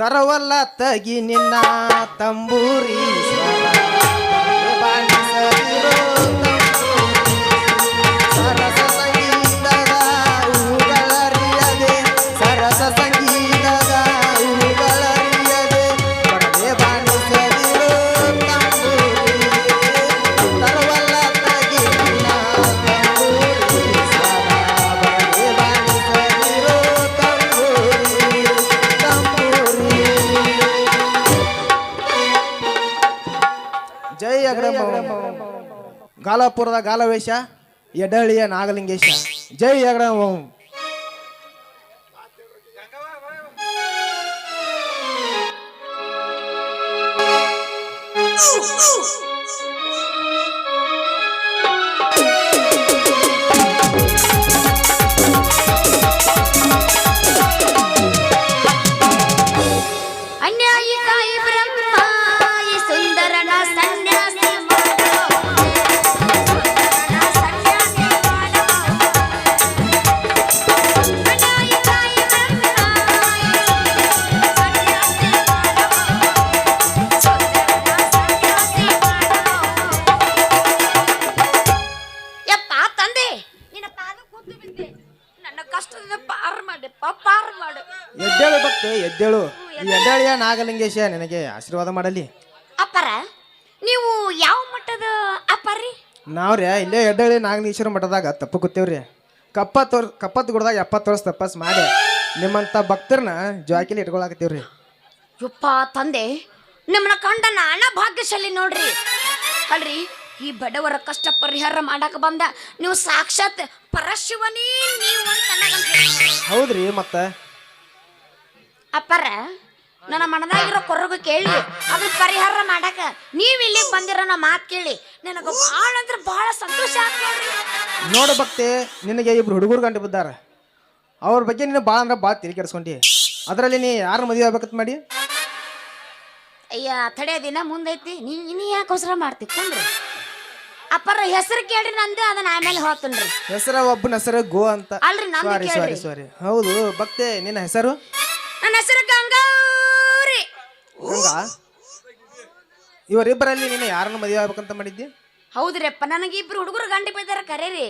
ತರವಲ್ಲ ತಗಿ ನಿನ್ನ ತಂಬೂರಿ ಸ್ವರ ಬಾಣಿಸದಿರೋ ಸರಸ ಸಂಗೀತದ ಹೂಗಳರಿಯದೆ ಸರಸ ಸಂಗೀತದ ಹೂಗಳರಿಯದೆ ಬಡವೆ ಬಾಣಿಸದಿರೋ ತಂಬೂರಿ ತರವಲ್ಲ ತಗಿ ನಿನ್ನ ತಂಬೂರಿ ಸ್ವರ ಬಡವೆ ಬಾಣಿಸದಿರೋ ತಂಬೂರಿ ತಂಬೂರಿ. ಜೈ ಅಗ್ರಮ ಗಾಲಾಪುರದ ಗಾಲವೇಶ ಎಡಹಳ್ಳಿಯ ನಾಗಲಿಂಗೇಶ ಜೈ ಅಗ್ರಮ. ಅನ್ಯಾಯಿಕಾಯಿ ಬ್ರಹ್ಮ ಈ ಸುಂದರನ ಸನ್ಯಾಸಿ ಮಾಡೋ ಸುಂದರನ ಸನ್ಯಾಸಿ ಮಾಡೋ ಅನ್ಯಾಯಿಕಾಯಿ ಬ್ರಹ್ಮ ಈ ಸನ್ಯಾಸಿ ಮಾಡೋ ಸುಂದರನ ಸನ್ಯಾಸಿ ಮಾಡೋ. ಯಪ್ಪ ತಂದೆ ನಿನ್ನ ಪಾದ ಕೂತು ಬಿದ್ದೆ, ನನ್ನ ಕಷ್ಟದಿಂದ ಪಾರು ಮಾಡಪ್ಪ, ಪಾರು ಮಾಡು. ಎದ್ದೇಳು ಭಕ್ತಿ ಎದ್ದೇಳು. ಈ ಎಡಹಳ್ಳಿಯ ನಾಗಲಿಂಗೇಶ ನಿನಗೆ ಆಶೀರ್ವಾದ ಮಾಡಲಿ. ಅಪ್ಪರ ನೀವು ಯಾವ ಮಟ್ಟದ ಅಪ್ಪರಿ? ನಾವ್ರಿ ಇಲ್ಲೇ ಎಡಹಳ್ಳಿ ನಾಗಲಿಂಗೇಶ್ವರ ಮಠದಾಗ ತಪ್ಪು ಕೂತೇವ್ರಿ. ಕಪ್ಪತ್ತು ಗುಡ್ದಾಗ 70 ವರ್ಷ ತಪಸ್ ಮಾಡಿ ನಿಮ್ಮಂತ ಭಕ್ತರನ್ನ ಜಾಕಿಲಿ ಇಟ್ಕೊಳಕತ್ತೀವ್ರಿ. ಯಪ್ಪ ತಂದೆ ನಿಮ್ಮನ್ನ ಕಂಡ ನಾನ ಭಾಗ್ಯಶಾಲಿ ನೋಡ್ರಿ. ಅಲ್ರಿ ಈ ಬಡವರ ಕಷ್ಟ ಪರಿಹಾರ ಮಾಡಕ್ ಬಂದ ನೀವು ಸಾಕ್ಷಾತ್ ಪರಶಿವನೇ ನೀವು ಅಂತ ನನಗನ್ಸುತ್ತೆ. ಹೌದ್ರಿ. ಮತ್ತ ಅಪ್ಪರ ನನ್ನ ಮನದಾಗಿರೋ ಕೊರಗು ಕೇಳಿ ಅದ್ರ ಪರಿಹಾರ ಮಾಡಕ ನೀವ್ ಇಲ್ಲಿಗೆ ಬಂದಿರೋ ನಾ ಮಾತು ಕೇಳಿ ನನಗ ಭಾಳ ಅಂದ್ರೆ ಭಾಳ ಸಂತೋಷ ಆಯ್ತು ನೋಡ್ರಿ. ನೋಡು ಭಕ್ತಿ, ನಿನಗೆ ಇಬ್ರು ಹುಡುಗರು ಗಂಟು ಬಿದ್ದಾರ. ಅವ್ರ ಬಗ್ಗೆ ನೀನು ಭಾಳ ಅಂದ್ರೆ ಭಾಳ ತಿರುಗಿ ಕೆಡಿಸ್ಕೊಂಡಿ. ಅದರಲ್ಲಿ ನೀ ಯಾರು ಮದುವೆ ಆಗ್ಬೇಕಂತ ಮಾಡಿ? ಅಯ್ಯ ತಡೆ ದಿನ ಮುಂದೈತಿ, ನೀ ಯಾಕೆ ಅವಸರ ಮಾಡ್ತಿತ್ತಂದ್ರಿ? ಅಪ್ಪರ ಹೆಸರು ಕೇಳ್ರಿ ನಂದು, ಅದನ್ನ ಆಮೇಲೆ ಹೋಗ್ತನ್ರಿ. ಹೆಸರ ಒಬ್ಬನ ಹೆಸರು ಗೋ ಅಂತ. ಅಲ್ರಿ ನಂದು ಸಾರಿ ಕೇಳ್ರಿ. ಸಾರಿ ಸಾರಿ. ಹೌದು ಭಕ್ತಿ, ನಿನ್ನ ಹೆಸರು? ನನ್ನ ಹೆಸರು ಗಂಗೌರಿ. ಗಂಗಾ. ಇವರಿಬ್ಬರಲ್ಲಿ ನೀನು ಯಾರನ್ನು ಮದುವೆ ಆಗ್ಬೇಕಂತ ಮಾಡಿದ್ದಿ? ಹೌದ್ರಿಪ್ಪ, ನನಗೆ ಇಬ್ರು ಹುಡುಗರು ಗಂಡಿ ಬಿದ್ದಾರ ಕರೇರಿ.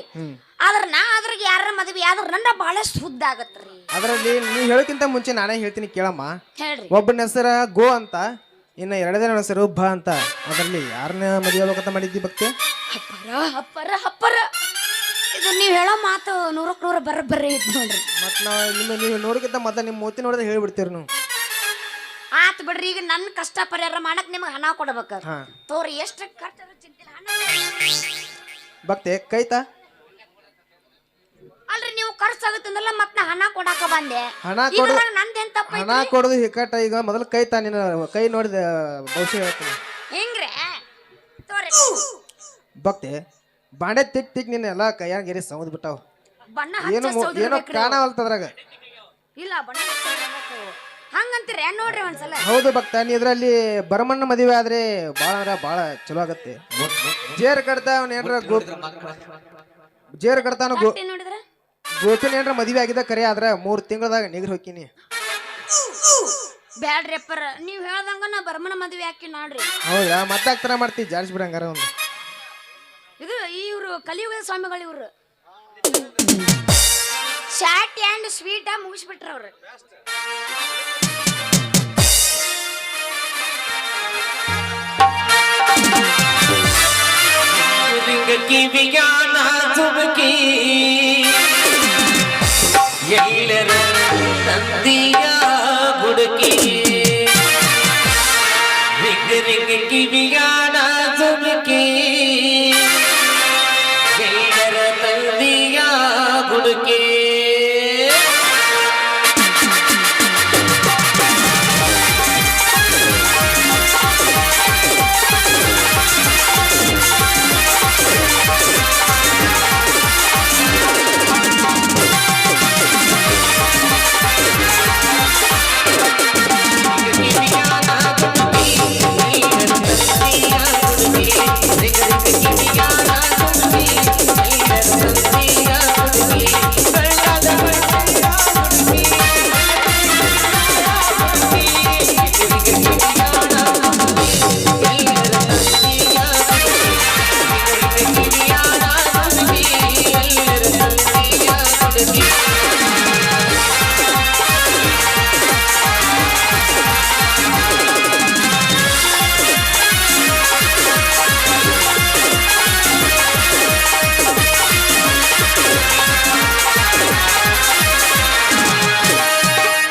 ಆದ್ರ ನಾ ಅದ್ರಾಗ ಯಾರ ಮದ್ವಿ ಆದ್ರ ನನ್ನ ಬಹಳ ಶುದ್ಧ ಆಗತ್ರಿ. ಅದರಲ್ಲಿ ನೀವು ಹೇಳೋಕ್ಕಿಂತ ಮುಂಚೆ ನಾನೇ ಹೇಳ್ತೀನಿ ಕೇಳಮ್ಮ. ಹೇಳ್ರಿ. ಒಬ್ಬನ ಹೆಸರ ಗೋ ಅಂತ, ಇನ್ನು ಎರಡನೇ ಹೆಸರು ಭ ಅಂತ. ಅದರಲ್ಲಿ ಯಾರನ್ನ ಮದುವೆ ಆಗ್ಬೇಕಂತ ಮಾಡಿದ್ದಿ ಭಕ್ತಿ? ಅಪ್ಪರ ಅಪ್ಪರ ಅಪ್ಪರ ಇದು ನೀವ್ ಹೇಳೋ ಮಾತು 100ಕ್ಕೆ 100 ಬರೋಬ್ಬರಿ ಐತ್ ನೋಡ್ರಿ. ಮತ್ ನೀವು ನೋಡೋಕ್ಕಿಂತ ಮೊದಲ ನಿಮ್ಮ ಮೂತಿ ನೋಡಿದ್ರೆ ಹೇಳ್ಬಿಡ್ತೀರಿ ನೀವು. ಆತ್ ಬಿಡ್ರಿ, ಈಗ ನನ್ನ ಕಷ್ಟ ಪರಿಹಾರ ಮಾಡಕ್ ನಿಮಗೆ ಹಣ ಕೊಡ್ಬೇಕ. ಹಾ ತೋರಿ ಎಷ್ಟು ಖರ್ಚಾದ್ರೂ ಚಿಂತಿಲ್ಲ, ಹಣ ಭಕ್ತಿ ಕೈತಾ? ಅಲ್ರಿ ನೀವು ಖರ್ಚಾಗುತ್ತಂದ್ರಲ್ಲ ಮತ್ ನಾ ಹಣ ಕೊಡಾಕ ಬಂದೆ. ಹಣ ಕೊಡು. ನಂದೇನ್ ತಪ್ಪ ಹಣ ಕೊಡೋದು ಹಿಕ್ಕಟ. ಈಗ ಮೊದಲು ಕೈತಾ, ನಿನ್ನ ಕೈ ನೋಡಿದ ಭವಿಷ್ಯ ಹೇಳ್ತೀನಿ. ಹೆಂಗ್ರೆ ತೋರಿ ಭಕ್ತಿ ಬಾಂಡೆ ತಿಕ್ ನಿನ್ನ ಎಲ್ಲ ಕೈಯಾಗ ಗೆರಿ ಸೌದ್ ಬಿಟ್ಟಾವ. ಬಣ್ಣ ಏನೋ ಏನೋ ಕಾಣವಲ್ತದ್ರಾಗ. ಇಲ್ಲ ಬಣ್ಣ ಹಂಗಂತೀರ ನೋಡ್ರಿ ಒಂದ್ಸಲ. ಹೌದು ಭಕ್ತ, ನೀ ಇದ್ರಲ್ಲಿ ಬರಮಣ್ಣ ಮದುವೆ ಆದ್ರೆ ಬಾಳ ಅಂದ್ರ ಬಾಳ ಚಲೋ ಆಗತ್ತೆ. ಜೇರ್ ಕಡ್ತಾವ ಏನ್ರ ಜೇರ್ ಕಡ್ತಾನ ನೋಡಿದ್ರ ಗೋಪಿನ ಏನ್ರ ಮದುವೆ ಆಗಿದ್ದ ಕರೆ ಆದ್ರ 3 ತಿಂಗಳದಾಗ ನಿಗ್ರಿ ಹೋಗ್ತೀನಿ. ಬ್ಯಾಡ್ರಿ ಅಪ್ಪರ, ನೀವ್ ಹೇಳ್ದಂಗ ನಾ ಬರ್ಮನ ಮದ್ವೆ ಹಾಕಿ ನೋಡ್ರಿ. ಹೌದಾ? ಮತ್ತೆ ಆಗ್ತಾರ ಮಾಡ್ತೀವಿ ಜಾಡ್ಸ್ ಬಿಡಂಗಾರ ಒಂದು. ಇದು ಇವ್ರು ಕಲಿಯುಗದ ಸ್ವಾಮಿಗಳು, ಇವ್ರು ಶಾರ್ಟ್ ಆ್ಯಂಡ್ ಸ್ವೀಟ್ ಮುಗಿಸ್ಬಿಟ್ರ ಅವ್ರು. ಕಿವಿಯಾನ ಸುಬಕಿ ಎಲ್ಲರ ತಂದಿಯ ಹುಡುಕಿ ರಿಂಗ ರಿಂಗ ಕಿವಿಯಾನ ಸುಬಕಿ ಎಲ್ಲರ ತಂದಿಯ ಹುಡುಕಿ.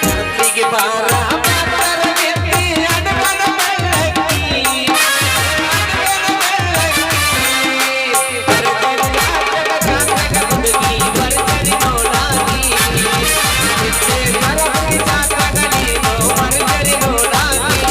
ರಾತ್ರಿಗೆ ಬಾರ ಮಾತರ ಗೆದ್ದಿ ಅಡಗನ ಬೆಳ್ಳಕ್ಕಿ. ಬರಬರಿ ಜಾತಕ ಹುಡುಗಿ ಬರಬರಿ ನೋಡಾಗಿ. ಬರಬರಿ ಜಾತಕ ನೀನು ಬರಬರಿ ನೋಡಾಗಿ.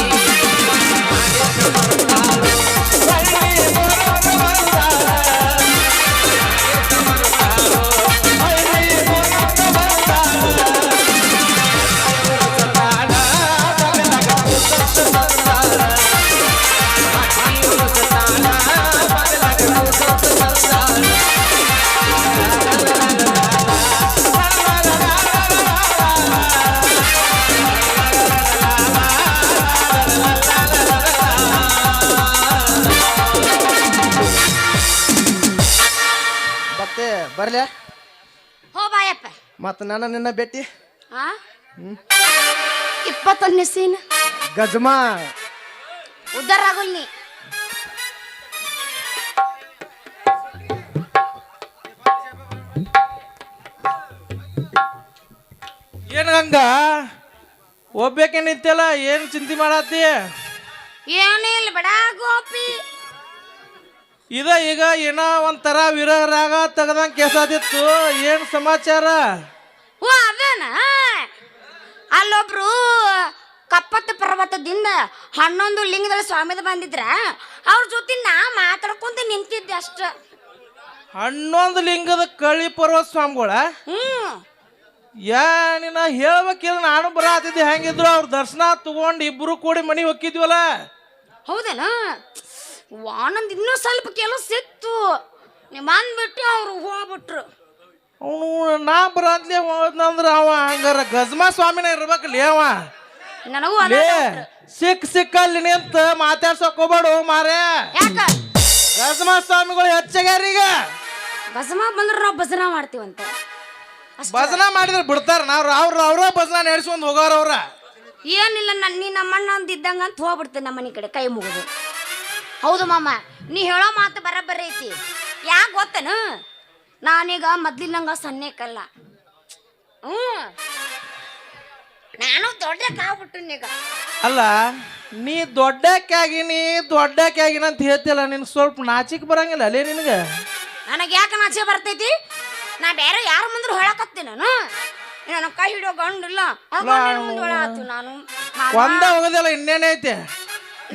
ಮತ್ತೆ ಬರ್ಲೆ ಹೋ ಬಾಯಪ್ಪ. ಮತ್ತ ನಾನು ನಿನ್ನ ಭೇಟಿ ಆ 21ನೇ ಸೀನ್ ಗಜಮಾ ಉದ್ದಾರ ಆಗೋಲ್ ನೀ. ಏನ್ ಹಂಗ ಒಬ್ಬೇಕೆ ನಿಂತಲ್ಲ ಏನ್ ಚಿಂತೆ ಮಾಡತ್ತಿ? ಏನಿಲ್ಲ ಬಡ ಗೋಪಿ. ಇದ ಈಗ ಏನೋ ಒಂಥರ ವಿರಹ ರಾಗ ತೆಗದಂಗ ಕೇಸಾದಿತ್ತು. ಏನ್ ಸಮಾಚಾರ? ಓ ಅದೇನ ಅಲ್ಲೊಬ್ರು ಕಪ್ಪತ್ತ ಪರ್ವತದಿಂದ 11 ಲಿಂಗದ ಸ್ವಾಮಿದ ಬಂದಿದ್ರ ಅವ್ರ ಜೊತೆ ನಾ ಮಾತಾಡ್ಕೊಂತ ನಿಂತಿದ್ದೆ ಅಷ್ಟ. 11 ಲಿಂಗದ ಕಳಿ ಪರ್ವತ ಸ್ವಾಮಿಗಳ ಏನಿನ ಹೇಳ್ಬೇಕಿಲ್ಲ. ನಾನು ಬರತ್ತಿದ್ದೆ ಹೆಂಗಿದ್ರು ಅವ್ರ ದರ್ಶನ ತಗೊಂಡು ಇಬ್ರು ಕೂಡಿ ಮನಿ ಹೋಗಿದ್ವಲ್ಲ. ಹೌದೇನ? ವಾನಂದ್ ಇನ್ನೂ ಸ್ವಲ್ಪ ಕೆಲಸ ಸಿಕ್ತು, ನಿಮ್ಮ ಅಂದ್ಬಿಟ್ಟು ಅವ್ರು ಹೋಗ್ಬಿಟ್ರು. ಅವನು ನಾ ಬರತ್ಲೆ ಹೋದ್ನಂದ್ರ ಅವ ಹಂಗಾರ ಗಜಮಾ ಸ್ವಾಮಿನ ಇರ್ಬೇಕಲ್ಲಿ ಅವ. ನನಗೂ ಲೇ ಸಿಕ್ಕಲ್ಲಿ ನಿಂತ ಮಾತಾಡ್ಸಕ್ ಹೋಗ್ಬೇಡು ಮಾರೇ. ಯಾಕ ಗಜಮಾ ಸ್ವಾಮಿಗಳು ಹೆಚ್ಚಾಗ್ಯಾರೀಗ. ಭಜನ ಬಂದ್ರ ನಾವು ಭಜನ ಮಾಡ್ತೀವಂತ. ಭಜನ ಮಾಡಿದ್ರೆ ಬಿಡ್ತಾರ. ಅವ್ರ ಭಜನ ನಡೆಸ್ಕೊಂಡ್ ಹೋಗೋರ ಅವ್ರ. ಏನಿಲ್ಲ ನೀ ನಮ್ಮಣ್ಣ ಅಂದಿದ್ದಂಗ ಅಂತ ಹೋಗ್ಬಿಡ್ತೇನೆ ನಮ್ಮ ಮನೆ ಕಡೆ ಕೈ ಮುಗಿದು. ಹೌದು ಮಾಮ, ನೀ ಹೇಳೋ ಮಾತು ಬರಬ್ಬರಿ ಐತಿ. ಯಾಕೆ ಗೊತ್ತೇನು? ನಾನೀಗ ಮೊದ್ಲಿನಂಗ ಸಣ್ಣಕಲ್ಲ. ನಾನು ದೊಡ್ಡಕ್ಕಾಗ್ಬಿಟ್ಟನೀಗ. ಅಲ್ಲ ನೀ ದೊಡ್ಡಕ್ಕಾಗಿನ ಅಂತ ಹೇಳ್ತಿಲ್ಲ. ನಿನ್ ಸ್ವಲ್ಪ ನಾಚಿಕ್ ಬರಂಗಿಲ್ಲ ಅಲ್ಲೇ ನಿನಗ? ನನಗೆ ಯಾಕೆ ನಾಚೆ ಬರ್ತೈತಿ? ನಾ ಬೇರೆ ಯಾರ ಮುಂದೆ ಹೇಳಕತ್ತೀನಿ ನಾನು. ನನ್ನ ಕೈ ಹಿಡಿಯೋ ಗಂಡಿಲ್ಲ ನಾನು ಒಂದ ಹೋಗೋದಿಲ್ಲ ಇನ್ನೇನೈತೆ.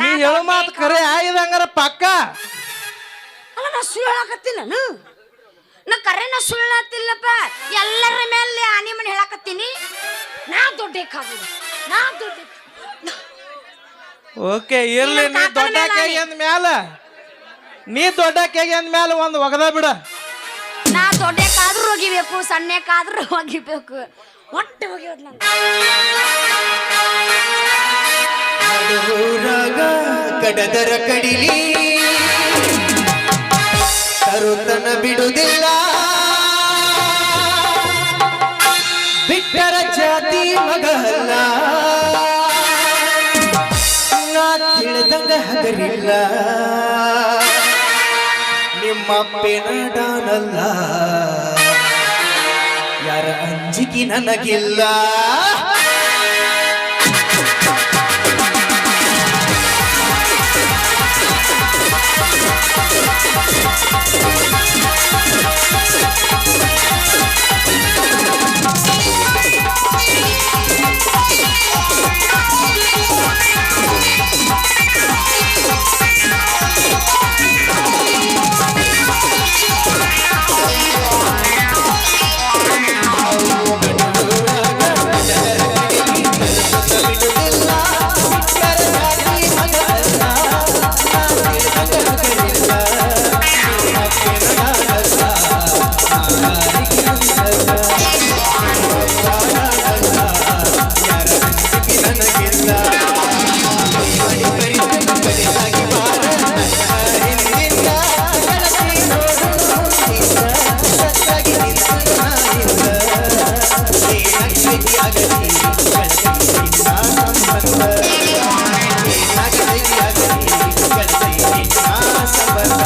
ನೀ ಹೇಳೋ ಮಾತು ಕರೆ ಆಯ್ದಂಗಾರ ಪಕ್ಕ. ಅಲ್ಲ ನಾ ಸುಳ್ಳು ಹೇಳಕತ್ತೀನಿ ನಾನು. ನಾ ಕರೆ ನಾ ಸುಳ್ಳು ಹೇಳತ್ತಿಲ್ಲಪ್ಪ. ಎಲ್ಲರ ಮೇಲೆ ಆನೆ ಮನೆ ಹೇಳಕತ್ತೀನಿ. ನಾ ದೊಡ್ಡಕ್ಕಾಗಿಲ್ಲ. ಓಕೆ ಇರ್ಲಿ. ನೀ ದೊಡ್ಡಕ್ಕಾಗಿ ಅಂದ್ಮ್ಯಾಲ ಒಂದು ಒಗದ ಬಿಡ. ನಾ ದೊಡ್ಡಕ್ಕಾದ್ರೂ ಹೋಗಿಬೇಕು, ಸಣ್ಣಕ್ಕಾದ್ರೂ ಹೋಗಿಬೇಕು. ಒಟ್ಟು ಹೋಗಿರೋದು ನಂಗೆ. ಊರಾಗ ಕಡದರ ಕಡಿಲಿ ತರುತನ ಬಿಡುವುದಿಲ್ಲ. ಬಿಟ್ಟರ ಜಾತಿ ಮಗಲ್ಲ ನಾ ತಿಳಿದಂಗ ಹಗರಿಲ್ಲ. ನಿಮ್ಮಪ್ಪೆನ ಡಾನಲ್ಲ, ಯಾರ ಅಂಜಿಕೆ ನನಗಿಲ್ಲ. ಏನಾಗೈತಿ ಆಗಲಿ ಗೆಳತಿ ನಿನ್ನ ಸಂಬಂಧ ಏನಾಗೈತಿ ಆಗಲಿ ಗೆಳತಿ ನಿನ್ನ ಸಂಬಂಧ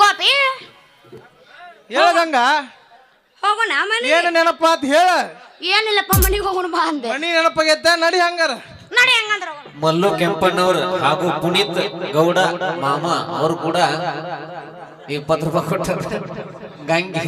ಗೋಪಿ ಹೇಳದಂಗ ಹೋಗೋಣ ಮನೆ ಏನು ನೆನಪ ಅಂತ ಹೇಳ ಏನಿಲ್ಲಪ್ಪ ಮನೆಗೆ ಹೋಗೋಣ ಬಾ ಅಂದೆ ಮನಿ ನೆನಪಾಗೈತೆ ನಡಿ ಹಂಗಾರ ನಡಿ ಹಂಗಂದ್ರ ಹೋಗೋಣ. ಮಲ್ಲು ಕೆಂಪಣ್ಣವರು ಹಾಗೂ ಪುನೀತ್ ಗೌಡ ಮಾಮ ಅವರು ಕೂಡ 20 ರೂಪಾಯಿ ಕೊಟ್ಟ ಗಂಗೆ